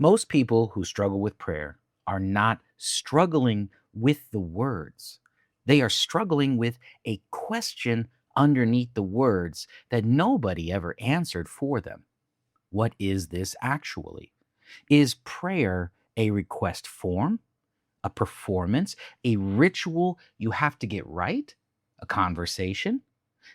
Most people who struggle with prayer are not struggling with the words. They are struggling with a question underneath the words that nobody ever answered for them. What is this actually? Is prayer a request form, a performance, a ritual you have to get right, a conversation,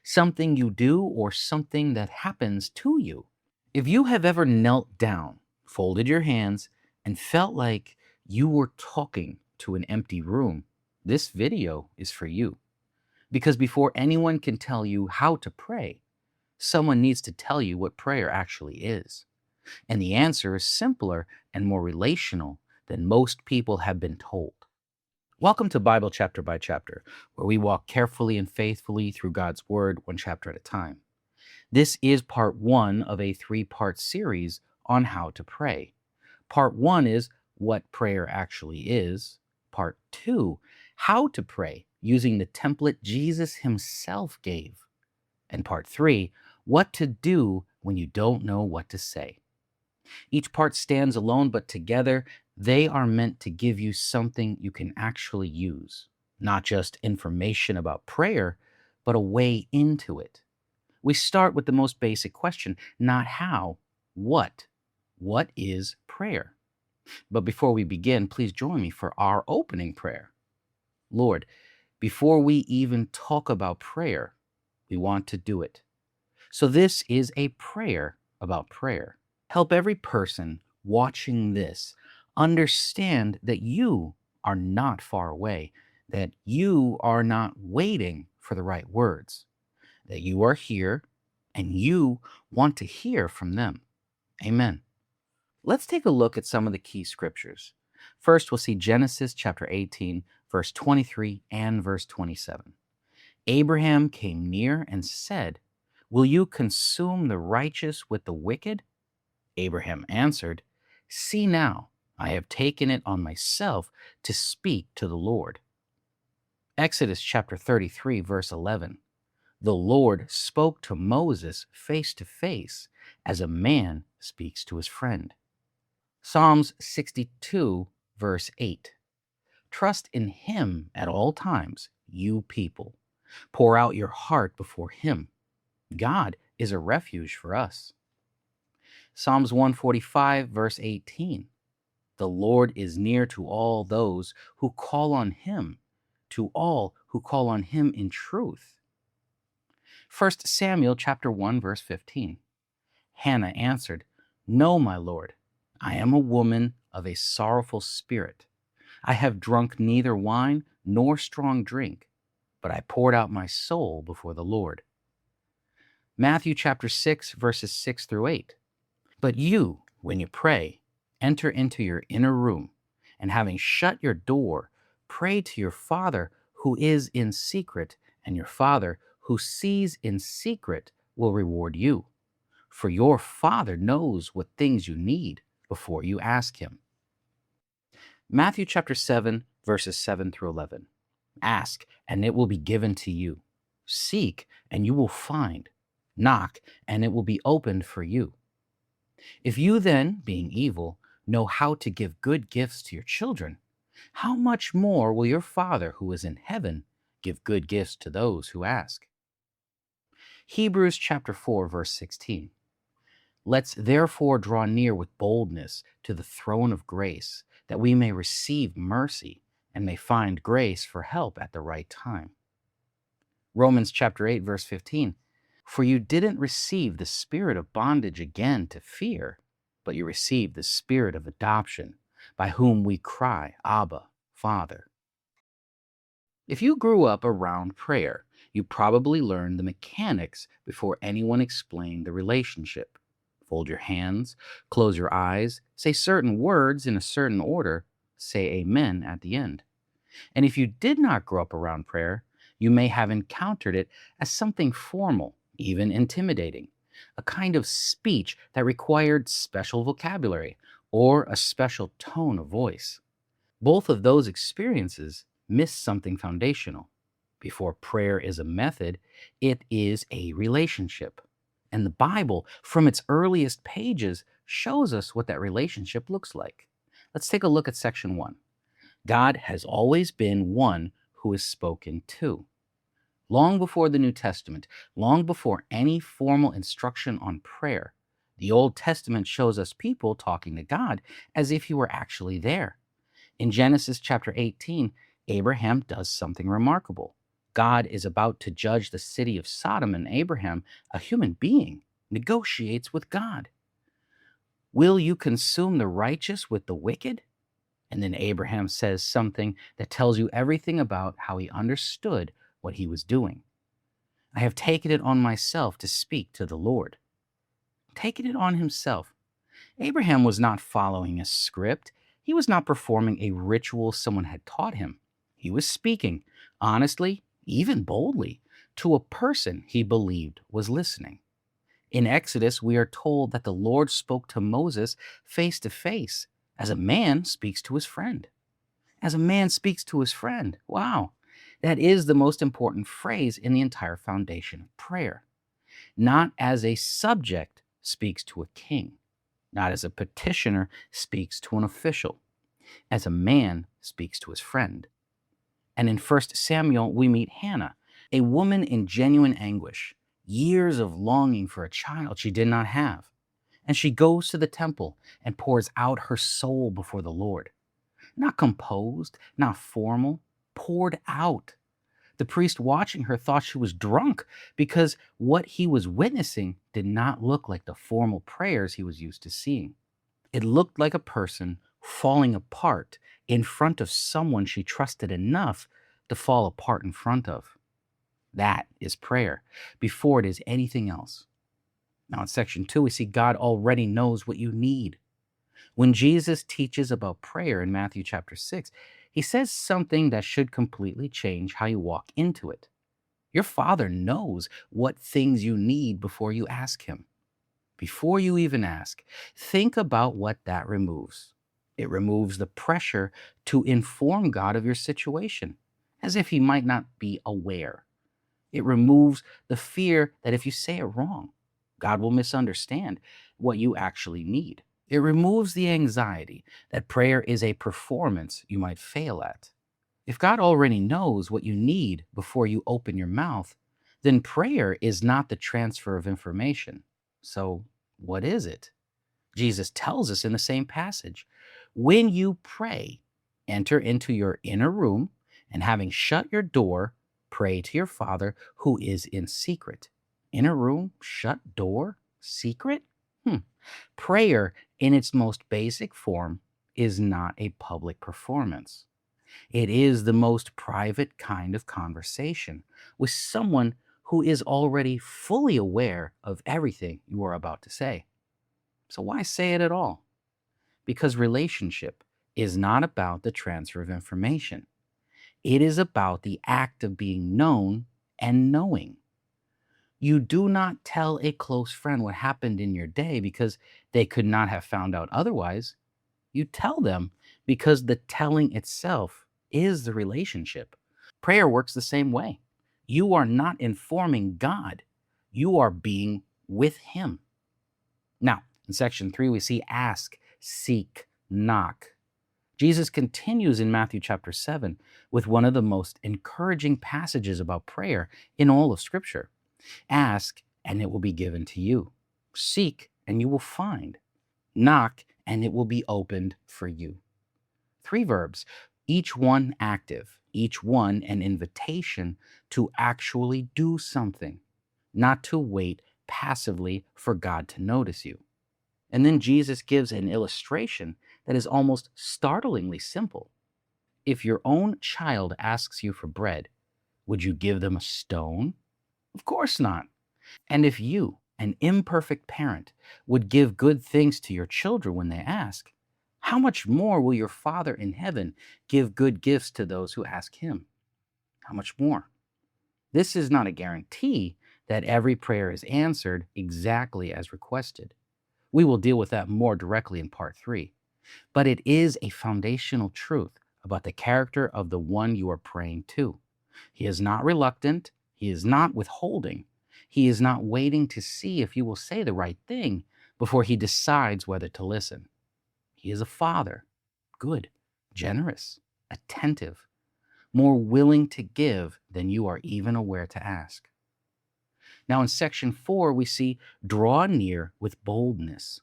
something you do, or something that happens to you? If you have ever knelt down, folded your hands, and felt like you were talking to an empty room, this video is for you. Because before anyone can tell you how to pray, someone needs to tell you what prayer actually is. And the answer is simpler and more relational than most people have been told. Welcome to Bible Chapter by Chapter, where we walk carefully and faithfully through God's Word, one chapter at a time. This is part one of a three-part series on how to pray. Part one is what prayer actually is. Part two, how to pray using the template Jesus himself gave. And part three, what to do when you don't know what to say. Each part stands alone, but together they are meant to give you something you can actually use. Not just information about prayer, but a way into it. We start with the most basic question, not how, what. What is prayer? But before we begin, please join me for our opening prayer. Lord, before we even talk about prayer, we want to do it. So this is a prayer about prayer. Help every person watching this understand that you are not far away, that you are not waiting for the right words, that you are here and you want to hear from them. Amen. Let's take a look at some of the key scriptures. First, we'll see Genesis chapter 18, verse 23 and verse 27. Abraham came near and said, "Will you consume the righteous with the wicked?" Abraham answered, "See now, I have taken it on myself to speak to the Lord." Exodus chapter 33, verse 11. The Lord spoke to Moses face to face as a man speaks to his friend. Psalms 62, verse 8. Trust in him at all times, you people. Pour out your heart before him. God is a refuge for us. Psalms 145, verse 18. The Lord is near to all those who call on him, to all who call on him in truth. 1 Samuel chapter 1, verse 15. Hannah answered, "No, my Lord, I am a woman of a sorrowful spirit. I have drunk neither wine nor strong drink, but I poured out my soul before the Lord." Matthew chapter 6, verses 6 through 8. But you, when you pray, enter into your inner room, and having shut your door, pray to your Father who is in secret, and your Father who sees in secret will reward you. For your Father knows what things you need before you ask him. Matthew chapter 7, verses 7 through 11. Ask, and it will be given to you. Seek, and you will find. Knock, and it will be opened for you. If you then, being evil, know how to give good gifts to your children, how much more will your Father who is in heaven give good gifts to those who ask? Hebrews chapter 4, verse 16. Let's therefore draw near with boldness to the throne of grace, that we may receive mercy and may find grace for help at the right time. Romans chapter 8, verse 15. For you didn't receive the spirit of bondage again to fear, but you received the spirit of adoption, by whom we cry, Abba, Father. If you grew up around prayer, you probably learned the mechanics before anyone explained the relationship. Fold your hands, close your eyes, say certain words in a certain order, say amen at the end. And if you did not grow up around prayer, you may have encountered it as something formal, even intimidating, a kind of speech that required special vocabulary or a special tone of voice. Both of those experiences miss something foundational. Before prayer is a method, it is a relationship. And the Bible, from its earliest pages, shows us what that relationship looks like. Let's take a look at section 1. God has always been one who is spoken to. Long before the New Testament, long before any formal instruction on prayer, the Old Testament shows us people talking to God as if he were actually there. In Genesis chapter 18, Abraham does something remarkable. God is about to judge the city of Sodom, and Abraham, a human being, negotiates with God. Will you consume the righteous with the wicked? And then Abraham says something that tells you everything about how he understood what he was doing. I have taken it on myself to speak to the Lord. Taking it on himself. Abraham was not following a script. He was not performing a ritual someone had taught him. He was speaking, honestly, even boldly, to a person he believed was listening. In Exodus, we are told that the Lord spoke to Moses face to face, as a man speaks to his friend. As a man speaks to his friend. Wow. That is the most important phrase in the entire foundation of prayer. Not as a subject speaks to a king, not as a petitioner speaks to an official, as a man speaks to his friend. And in 1 Samuel, we meet Hannah, a woman in genuine anguish, years of longing for a child she did not have. And she goes to the temple and pours out her soul before the Lord. Not composed, not formal, poured out. The priest watching her thought she was drunk because what he was witnessing did not look like the formal prayers he was used to seeing. It looked like a person falling apart in front of someone she trusted enough to fall apart in front of. That is prayer before it is anything else. Now, in section 2, we see God already knows what you need. When Jesus teaches about prayer in Matthew chapter 6, he says something that should completely change how you walk into it. Your Father knows what things you need before you ask him. Before you even ask, think about what that removes. It removes the pressure to inform God of your situation, as if he might not be aware. It removes the fear that if you say it wrong, God will misunderstand what you actually need. It removes the anxiety that prayer is a performance you might fail at. If God already knows what you need before you open your mouth, then prayer is not the transfer of information. So, what is it? Jesus tells us in the same passage, when you pray, enter into your inner room, and having shut your door, pray to your Father who is in secret. Inner room, shut door, secret? Prayer, in its most basic form, is not a public performance. It is the most private kind of conversation with someone who is already fully aware of everything you are about to say. So why say it at all? Because relationship is not about the transfer of information. It is about the act of being known and knowing. You do not tell a close friend what happened in your day because they could not have found out otherwise. You tell them because the telling itself is the relationship. Prayer works the same way. You are not informing God, you are being with him. Now, in section 3, we see ask, seek, knock. Jesus continues in Matthew chapter 7 with one of the most encouraging passages about prayer in all of Scripture. Ask, and it will be given to you. Seek, and you will find. Knock, and it will be opened for you. 3 verbs, each one active, each one an invitation to actually do something, not to wait passively for God to notice you. And then Jesus gives an illustration that is almost startlingly simple. If your own child asks you for bread, would you give them a stone? Of course not. And if you, an imperfect parent, would give good things to your children when they ask, how much more will your Father in heaven give good gifts to those who ask him? How much more? This is not a guarantee that every prayer is answered exactly as requested. We will deal with that more directly in part 3. But it is a foundational truth about the character of the one you are praying to. He is not reluctant. He is not withholding. He is not waiting to see if you will say the right thing, before he decides whether to listen. He is a father, good, generous, attentive, more willing to give than you are even aware to ask. Now, in section 4, we see draw near with boldness.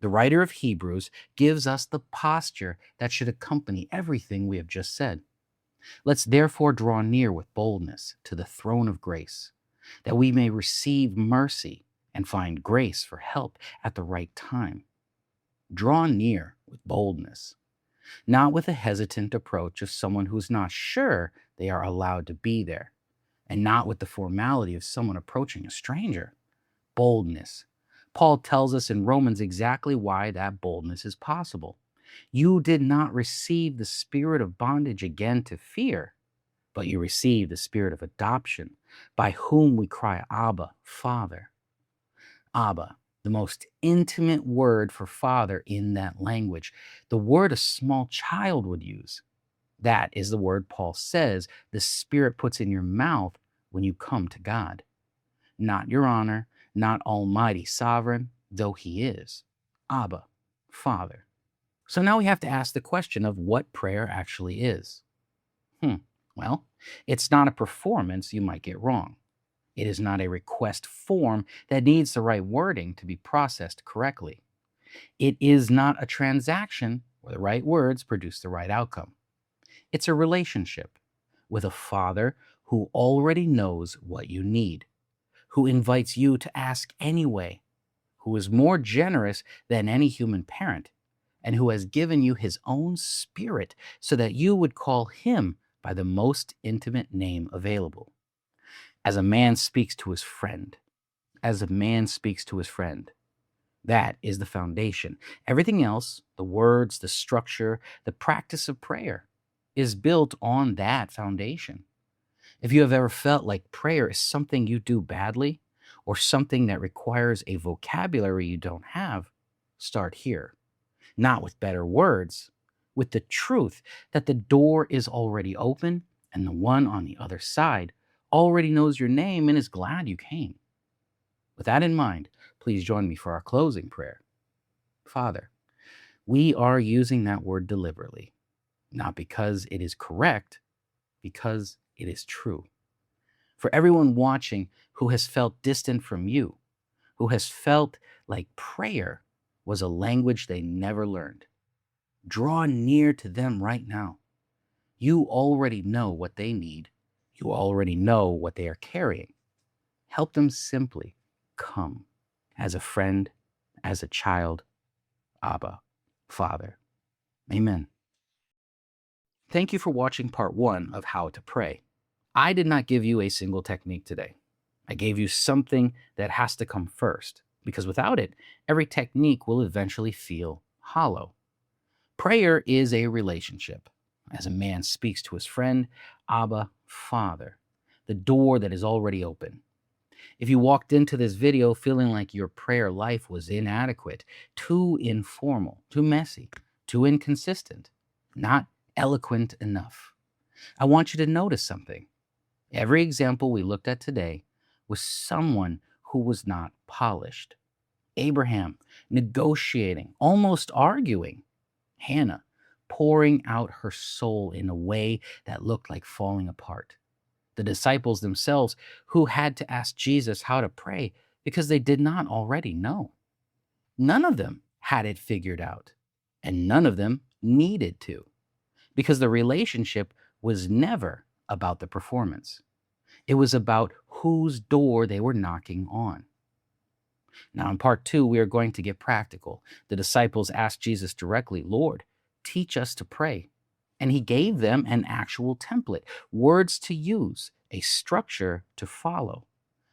The writer of Hebrews gives us the posture that should accompany everything we have just said. Let's therefore draw near with boldness to the throne of grace, that we may receive mercy and find grace for help at the right time. Draw near with boldness, not with a hesitant approach of someone who's not sure they are allowed to be there, and not with the formality of someone approaching a stranger. Boldness. Paul tells us in Romans exactly why that boldness is possible. You did not receive the spirit of bondage again to fear, but you received the spirit of adoption, by whom we cry, Abba, Father. Abba, the most intimate word for father in that language, the word a small child would use. That is the word Paul says the Spirit puts in your mouth when you come to God. Not your honor, not Almighty Sovereign, though He is. Abba, Father. So now we have to ask the question of what prayer actually is. Well, it's not a performance you might get wrong. It is not a request form that needs the right wording to be processed correctly. It is not a transaction where the right words produce the right outcome. It's a relationship with a father who already knows what you need, who invites you to ask anyway, who is more generous than any human parent, and who has given you his own spirit so that you would call him by the most intimate name available. As a man speaks to his friend, as a man speaks to his friend. That is the foundation. Everything else, the words, the structure, the practice of prayer, is built on that foundation. If you have ever felt like prayer is something you do badly or something that requires a vocabulary you don't have, start here. Not with better words, with the truth that the door is already open and the one on the other side already knows your name and is glad you came. With that in mind, please join me for our closing prayer. Father, we are using that word deliberately, not because it is correct, because it is true. For everyone watching who has felt distant from you, who has felt like prayer was a language they never learned, draw near to them right now. You already know what they need. You already know what they are carrying. Help them simply come as a friend, as a child, Abba, Father. Amen. Thank you for watching part 1 of How to Pray. I did not give you a single technique today. I gave you something that has to come first, because without it, every technique will eventually feel hollow. Prayer is a relationship. As a man speaks to his friend, Abba, Father, the door that is already open. If you walked into this video feeling like your prayer life was inadequate, too informal, too messy, too inconsistent, not eloquent enough, I want you to notice something. Every example we looked at today was someone who was not polished. Abraham negotiating, almost arguing. Hannah pouring out her soul in a way that looked like falling apart. The disciples themselves who had to ask Jesus how to pray because they did not already know. None of them had it figured out, and none of them needed to, because the relationship was never about the performance. It was about whose door they were knocking on. Now, in part 2, we are going to get practical. The disciples asked Jesus directly, Lord, teach us to pray. And he gave them an actual template, words to use, a structure to follow.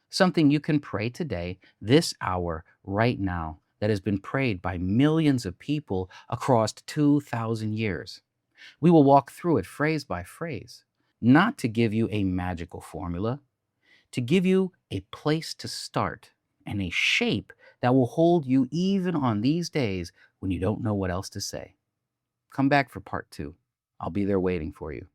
Something you can pray today, this hour, right now, that has been prayed by millions of people across 2,000 years. We will walk through it phrase by phrase, not to give you a magical formula, to give you a place to start and a shape that will hold you even on these days when you don't know what else to say. Come back for part 2. I'll be there waiting for you.